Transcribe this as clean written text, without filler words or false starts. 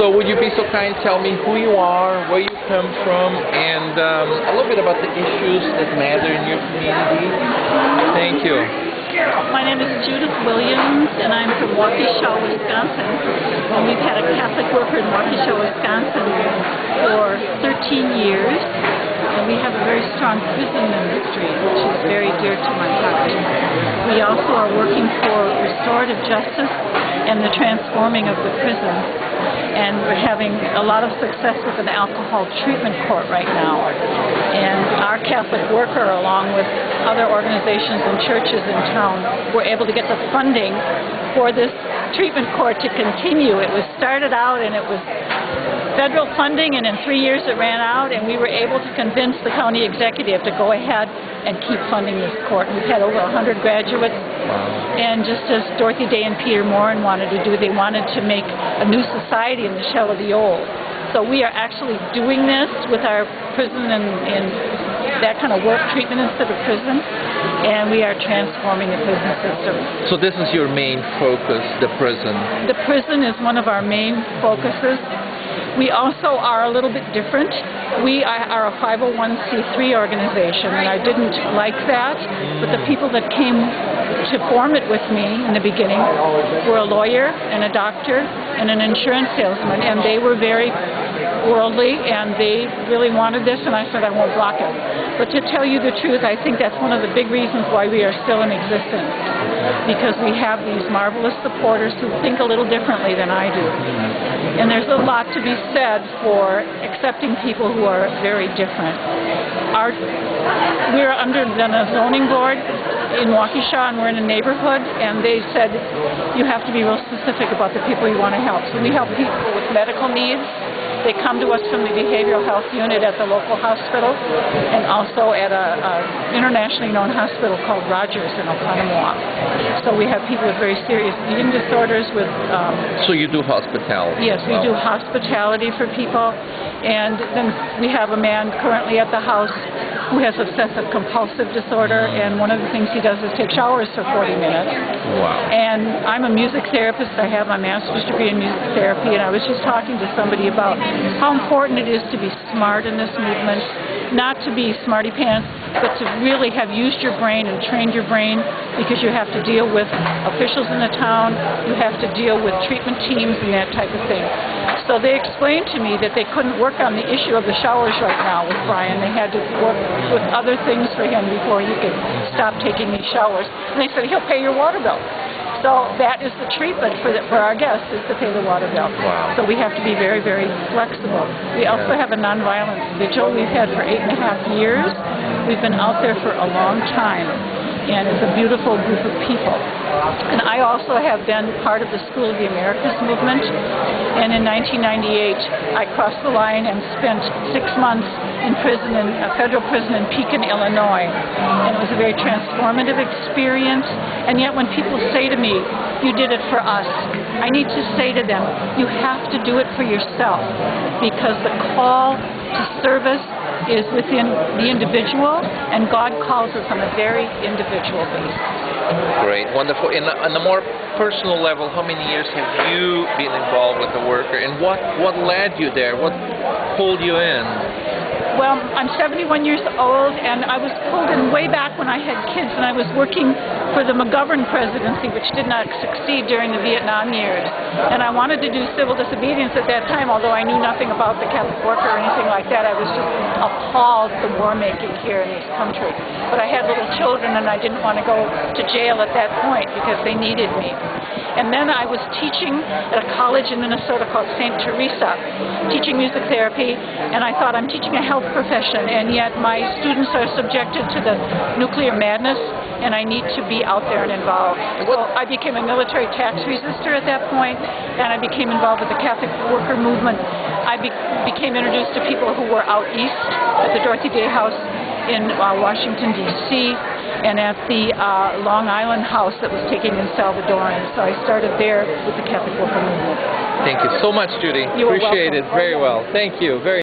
So would you be so kind to tell me who you are, where you come from, and a little bit about the issues that matter in your community? Thank you. My name is Judith Williams, and I'm from Waukesha, Wisconsin. And we've had a Catholic worker in Waukesha, Wisconsin for 13 years. And we have a very strong prison ministry, which is very dear to my heart. We also are working for restorative justice and the transforming of the prison. And we're having a lot of success with an alcohol treatment court right now. And our Catholic worker, along with other organizations and churches in town, were able to get the funding for this treatment court to continue. It was started out and it was federal funding, and in 3 years it ran out, and we were able to convince the county executive to go ahead and keep funding this court. We've had over 100 graduates, and just as Dorothy Day and Peter Morin wanted to do, they wanted to make a new society in the shell of the old. So we are actually doing this with our prison and that kind of work treatment instead of prison, and we are transforming the prison system. So this is your main focus, the prison? The prison is one of our main focuses. We also are a little bit different. We are a 501c3 organization, and I didn't like that, but the people that came to form it with me in the beginning were a lawyer and a doctor and an insurance salesman, and they were very worldly, and they really wanted this, and I said I won't block it. But to tell you the truth, I think that's one of the big reasons why we are still in existence, because we have these marvelous supporters who think a little differently than I do. And there's a lot to be said for accepting people who are very different. We're under the zoning board in Waukesha, and we're in a neighborhood, and they said you have to be real specific about the people you want to help. So we help people with medical needs. They come to us from the behavioral health unit at the local hospital, and also at an internationally known hospital called Rogers in Oconomowoc. So we have people with very serious eating disorders with... So you do hospitality? Yes, we do hospitality for people. And then we have a man currently at the house who has obsessive-compulsive disorder, and one of the things he does is take showers for 40 minutes. Wow. And I'm a music therapist. I have my master's degree in music therapy, and I was just talking to somebody about how important it is to be smart in this movement, not to be smarty pants, but to really have used your brain and trained your brain, because you have to deal with officials in the town, you have to deal with treatment teams and that type of thing. So they explained to me that they couldn't work on the issue of the showers right now with Brian. They had to work with other things for him before he could stop taking these showers. And they said, he'll pay your water bill. So that is the treatment for our guests, is to pay the water bill. Wow. So we have to be very, very flexible. We also have a nonviolent vigil we've had for 8.5 years. We've been out there for a long time, and it's a beautiful group of people. And I also have been part of the School of the Americas movement, and in 1998 I crossed the line and spent 6 months in prison, in a federal prison in Pekin, Illinois. And it was a very transformative experience. And yet when people say to me, you did it for us, I need to say to them, you have to do it for yourself, because the call to service is within the individual, and God calls us on a very individual basis. Great, wonderful. On a more personal level, how many years have you been involved with the worker, and what led you there? What pulled you in? Well, I'm 71 years old, and I was pulled in way back when I had kids, and I was working for the McGovern presidency, which did not succeed during the Vietnam years. And I wanted to do civil disobedience at that time, although I knew nothing about the Catholic worker or anything like that. I was just appalled at the war-making here in this country. But I had little children, and I didn't want to go to jail at that point because they needed me. And then I was teaching at a college in Minnesota called St. Teresa, teaching music therapy, and I thought, I'm teaching a health profession, and yet my students are subjected to the nuclear madness, and I need to be out there and involved. So I became a military tax resistor at that point, and I became involved with the Catholic worker movement. I became introduced to people who were out east at the Dorothy Day House in Washington, D.C., and at the Long Island house that was taking in Salvadorans. So I started there with the Catholic worker movement. Thank you so much, Judy. You are Appreciate welcome. it very well. Thank you. Very